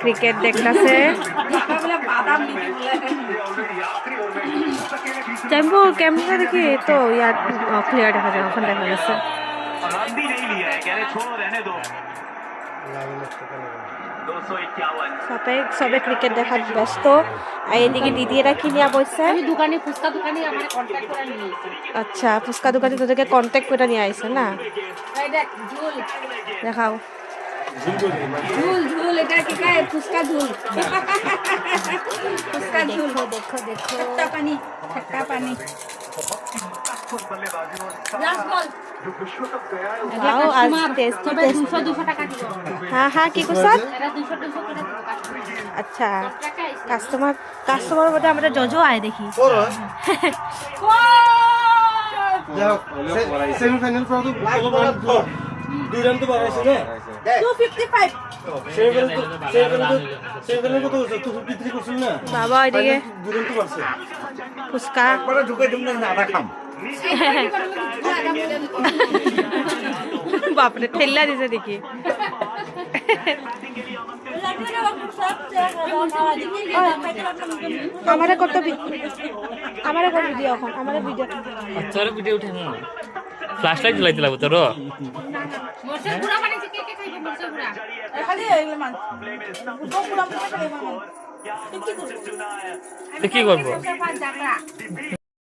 cricket দেখতেছে জানবো camera দেখি তো ইয়ার ক্লিয়ার দেখা যায় ওখানে দেখা গেছে সবে ক্রিকেট দেখার ব্যস্ত আর এদিকে দিদিরা কি নিয়ে বসছে দোকানে ফুচকা দোকানে আমার কন্টাক্ট করে নিয়ে আচ্ছা ফুচকা দোকানে তোদেরকে কন্ট্যাক্ট করে নিয়ে আইছে না দেখাও ঝুল ঝুল এটা কি কয় ফুচকা ঝুল ফুচকা ঝুল দেখো দেখো ঠাট্টা পানি লাস্ট বল आओ आज टेस्ट 200 টাকা দিব हाँ हाँ की कुछ এরা 200 করে দিব अच्छा কাস্টমার বলতে আমরা জজো আয় দেখি সেমিফাইনাল পর তো দুই রান তো বাড়াইছে না 255 সেমিফাইনাল কত হচ্ছে 253 করছিল না বাবা এদিকে দুই রান তো বাড়ছে ফুচকা একবারে ঢুকে তুমি না আধা খাম বাপরে ঠেল্লা দিছে দেখি আমারে কত আমারে কত ভিডিও এখন আমারে ভিডিও তোর ভিডিও উঠে না ফ্ল্যাশ লাইট জ্বলাইতে লাগবে তোর মরসে পুরা মানে কে কে খাইবে মরসে পুরা খালি এগুলো মান পুরা পুরা খাইবে মান কি করবো আমি 5 জাগরা